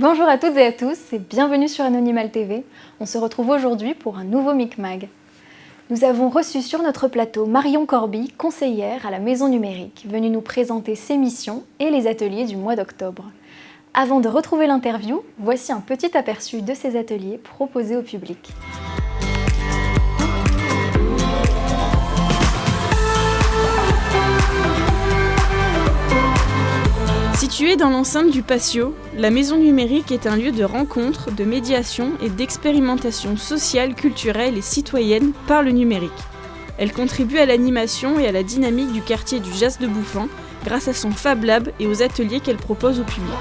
Bonjour à toutes et à tous et bienvenue sur Anonymal TV. On se retrouve aujourd'hui pour un nouveau Micmag. Nous avons reçu sur notre plateau Marion Corby, conseillère à la Maison Numérique, venue nous présenter ses missions et les ateliers du mois d'octobre. Avant de retrouver l'interview, voici un petit aperçu de ces ateliers proposés au public. Située dans l'enceinte du Patio, la Maison Numérique est un lieu de rencontre, de médiation et d'expérimentation sociale, culturelle et citoyenne par le numérique. Elle contribue à l'animation et à la dynamique du quartier du Jas de Bouffan grâce à son Fab Lab et aux ateliers qu'elle propose au public.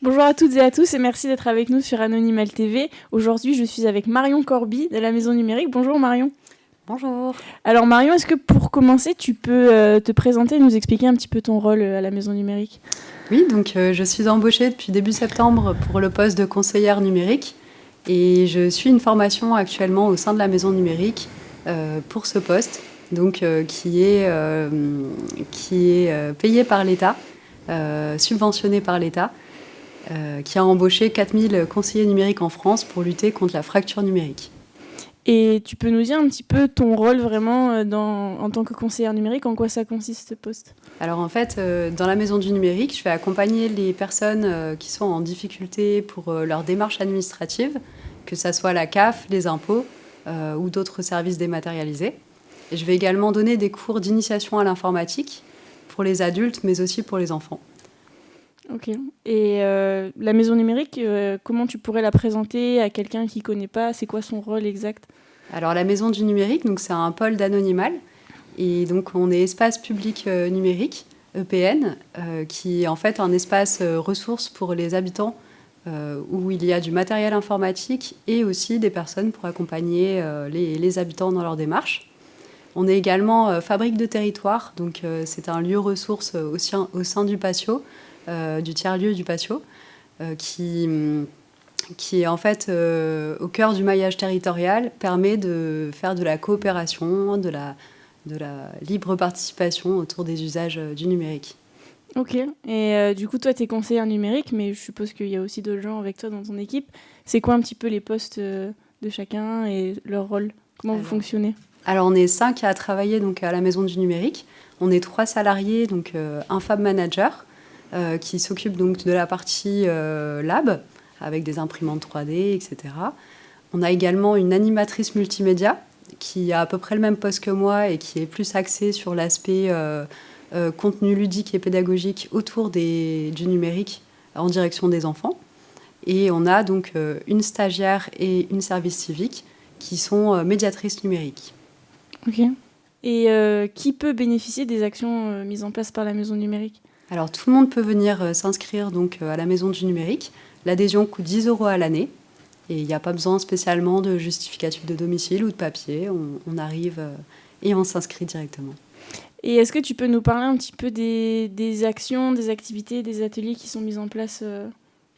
Bonjour à toutes et à tous et merci d'être avec nous sur Anonymal TV. Aujourd'hui, je suis avec Marion Corby de la Maison Numérique. Bonjour Marion. Bonjour. Alors Marion, est-ce que pour commencer, tu peux te présenter et nous expliquer un petit peu ton rôle à la Maison Numérique ? Oui, donc je suis embauchée depuis début septembre pour le poste de conseillère numérique et je suis une formation actuellement au sein de la Maison Numérique pour ce poste, donc qui est payé par l'État, subventionné par l'État. Qui a embauché 4000 conseillers numériques en France pour lutter contre la fracture numérique. Et tu peux nous dire un petit peu ton rôle vraiment en tant que conseillère numérique, en quoi ça consiste ce poste ? Alors en fait, dans la Maison du Numérique, je vais accompagner les personnes qui sont en difficulté pour leur démarche administrative, que ce soit la CAF, les impôts ou d'autres services dématérialisés. Et je vais également donner des cours d'initiation à l'informatique pour les adultes, mais aussi pour les enfants. Ok. Et la Maison Numérique, comment tu pourrais la présenter à quelqu'un qui ne connaît pas ? C'est quoi son rôle exact ? Alors la Maison du Numérique, donc, c'est un pôle d'Anonymal. Et donc on est espace public numérique, EPN, qui est en fait un espace ressource pour les habitants où il y a du matériel informatique et aussi des personnes pour accompagner les habitants dans leur démarche. On est également fabrique de territoire, donc c'est un lieu ressource au sein du Patio, du tiers-lieu du Patio, qui est en fait au cœur du maillage territorial, permet de faire de la coopération, de la libre participation autour des usages du numérique. Ok, et du coup toi tu es conseillère numérique, mais je suppose qu'il y a aussi d'autres gens avec toi dans ton équipe. C'est quoi un petit peu les postes de chacun et leur rôle ? Comment vous fonctionnez ? Alors on est 5 à travailler donc, à la Maison du Numérique. On est 3 salariés, donc un Fab Manager, qui s'occupe donc de la partie lab, avec des imprimantes 3D, etc. On a également une animatrice multimédia, qui a à peu près le même poste que moi et qui est plus axée sur l'aspect contenu ludique et pédagogique autour du numérique en direction des enfants. Et on a donc une stagiaire et une service civique qui sont médiatrices numériques. Ok. Et qui peut bénéficier des actions mises en place par la Maison Numérique ? Alors, tout le monde peut venir s'inscrire donc, à la Maison du Numérique. L'adhésion coûte 10 € à l'année. Et il n'y a pas besoin spécialement de justificatif de domicile ou de papier. On arrive et on s'inscrit directement. Et est-ce que tu peux nous parler un petit peu des actions, des activités, des ateliers qui sont mis en place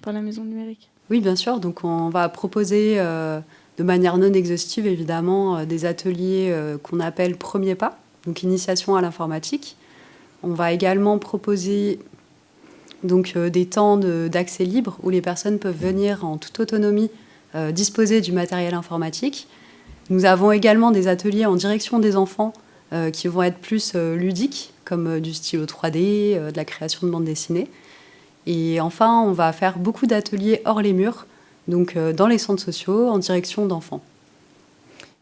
par la Maison Numérique ? Oui, bien sûr. Donc, on va proposer de manière non exhaustive, évidemment, des ateliers qu'on appelle Premier Pas, donc initiation à l'informatique. On va également proposer donc, des temps d'accès libre où les personnes peuvent venir en toute autonomie disposer du matériel informatique. Nous avons également des ateliers en direction des enfants qui vont être plus ludiques, comme du stylo 3D, de la création de bande dessinée. Et enfin, on va faire beaucoup d'ateliers hors les murs, donc dans les centres sociaux, en direction d'enfants.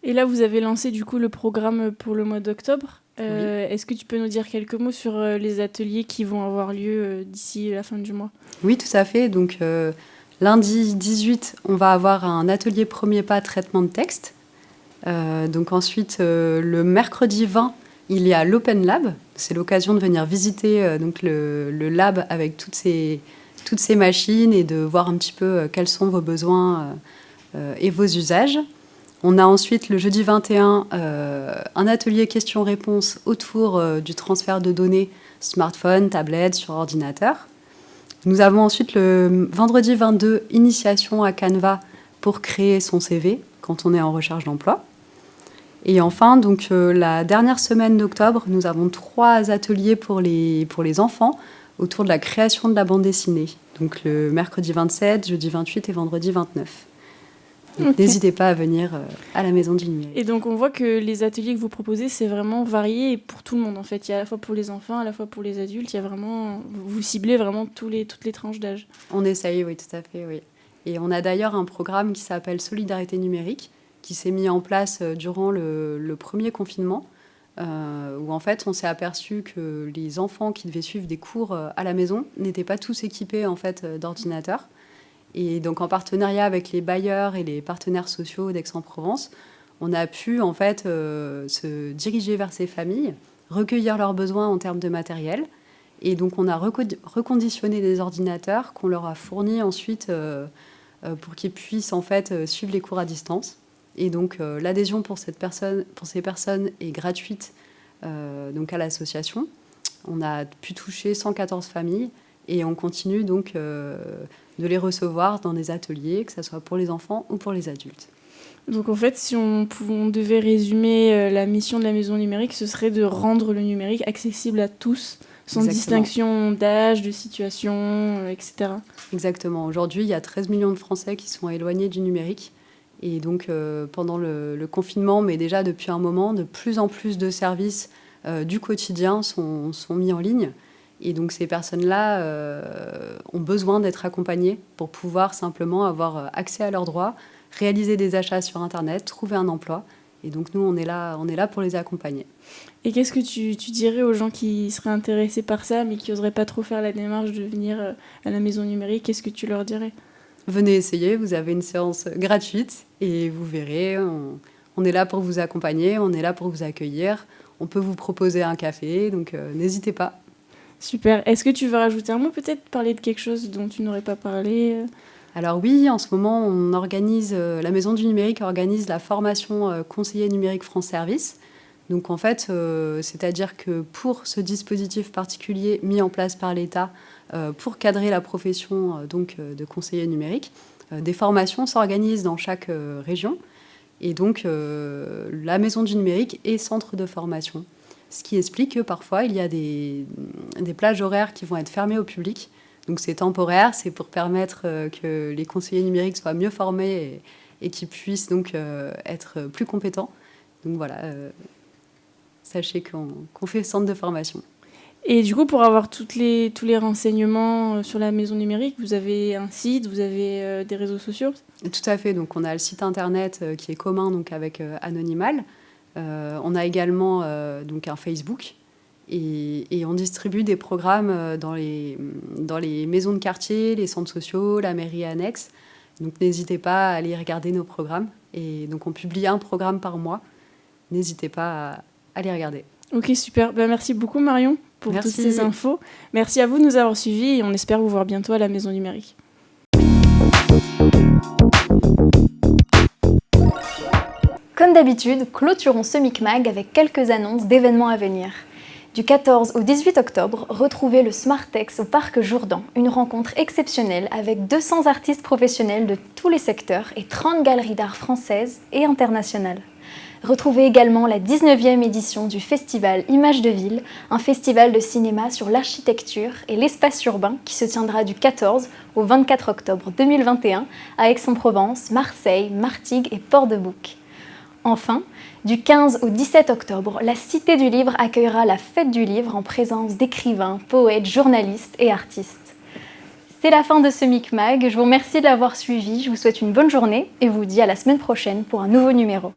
Et là, vous avez lancé du coup le programme pour le mois d'octobre. Oui. Est-ce que tu peux nous dire quelques mots sur les ateliers qui vont avoir lieu d'ici la fin du mois ? Oui, tout à fait. Donc, lundi 18, on va avoir un atelier premier pas traitement de texte. Donc ensuite, le mercredi 20, il y a l'Open Lab. C'est l'occasion de venir visiter donc le lab avec toutes ces machines et de voir un petit peu quels sont vos besoins et vos usages. On a ensuite le jeudi 21 un atelier questions-réponses autour du transfert de données smartphone, tablette, sur ordinateur. Nous avons ensuite le vendredi 22 initiation à Canva pour créer son CV quand on est en recherche d'emploi. Et enfin, donc, la dernière semaine d'octobre, nous avons 3 ateliers pour les enfants autour de la création de la bande dessinée. Donc le mercredi 27, jeudi 28 et vendredi 29. Donc, n'hésitez pas à venir à la Maison du Numérique. Et donc on voit que les ateliers que vous proposez, c'est vraiment varié et pour tout le monde en fait. Il y a à la fois pour les enfants, à la fois pour les adultes. Il y a vraiment, vous ciblez vraiment toutes les tranches d'âge. On essaye, oui, tout à fait, oui. Et on a d'ailleurs un programme qui s'appelle Solidarité numérique, qui s'est mis en place durant le premier confinement, où en fait on s'est aperçu que les enfants qui devaient suivre des cours à la maison n'étaient pas tous équipés en fait d'ordinateurs. Et donc en partenariat avec les bailleurs et les partenaires sociaux d'Aix-en-Provence, on a pu en fait se diriger vers ces familles, recueillir leurs besoins en termes de matériel. Et donc on a reconditionné des ordinateurs qu'on leur a fournis ensuite pour qu'ils puissent en fait suivre les cours à distance. Et donc l'adhésion pour ces personnes est gratuite donc à l'association. On a pu toucher 114 familles et on continue donc de les recevoir dans des ateliers, que ce soit pour les enfants ou pour les adultes. Donc en fait, si on devait résumer la mission de la Maison Numérique, ce serait de rendre le numérique accessible à tous, sans Exactement. Distinction d'âge, de situation, etc. Exactement. Aujourd'hui, il y a 13 millions de Français qui sont éloignés du numérique. Et donc, pendant le confinement, mais déjà depuis un moment, de plus en plus de services du quotidien sont mis en ligne. Et donc, ces personnes-là ont besoin d'être accompagnées pour pouvoir simplement avoir accès à leurs droits, réaliser des achats sur Internet, trouver un emploi. Et donc, nous, on est là pour les accompagner. Et qu'est-ce que tu dirais aux gens qui seraient intéressés par ça, mais qui n'oseraient pas trop faire la démarche de venir à la Maison Numérique ? Qu'est-ce que tu leur dirais ? Venez essayer, vous avez une séance gratuite et vous verrez, on est là pour vous accompagner, on est là pour vous accueillir, on peut vous proposer un café, donc n'hésitez pas. Super. Est-ce que tu veux rajouter un mot, peut-être parler de quelque chose dont tu n'aurais pas parlé ? Alors oui, en ce moment, on organise, la Maison du Numérique organise la formation conseiller numérique France Service. Donc en fait, c'est-à-dire que pour ce dispositif particulier mis en place par l'État, pour cadrer la profession donc, de conseiller numérique, des formations s'organisent dans chaque région. Et donc la Maison du Numérique est centre de formation. Ce qui explique que parfois, il y a des plages horaires qui vont être fermées au public. Donc c'est temporaire, c'est pour permettre que les conseillers numériques soient mieux formés et qu'ils puissent donc être plus compétents. Donc voilà, sachez qu'on fait centre de formation. Et du coup, pour avoir tous les renseignements sur la Maison Numérique, vous avez un site, vous avez des réseaux sociaux ? Tout à fait, donc on a le site internet qui est commun donc, avec Anonymal. On a également donc un Facebook et on distribue des programmes dans les maisons de quartier, les centres sociaux, la mairie annexe. Donc n'hésitez pas à aller regarder nos programmes. Et donc on publie un programme par mois. N'hésitez pas à les regarder. Ok, super. Merci beaucoup Marion pour toutes ces infos. Merci à vous de nous avoir suivis et on espère vous voir bientôt à la Maison Numérique. Comme d'habitude, clôturons ce Micmag avec quelques annonces d'événements à venir. Du 14 au 18 octobre, retrouvez le Smartex au Parc Jourdan, une rencontre exceptionnelle avec 200 artistes professionnels de tous les secteurs et 30 galeries d'art françaises et internationales. Retrouvez également la 19e édition du festival Images de Ville, un festival de cinéma sur l'architecture et l'espace urbain qui se tiendra du 14 au 24 octobre 2021 à Aix-en-Provence, Marseille, Martigues et Port-de-Bouc. Enfin, du 15 au 17 octobre, la Cité du Livre accueillera la Fête du Livre en présence d'écrivains, poètes, journalistes et artistes. C'est la fin de ce Micmag, je vous remercie de l'avoir suivi, je vous souhaite une bonne journée et vous dis à la semaine prochaine pour un nouveau numéro.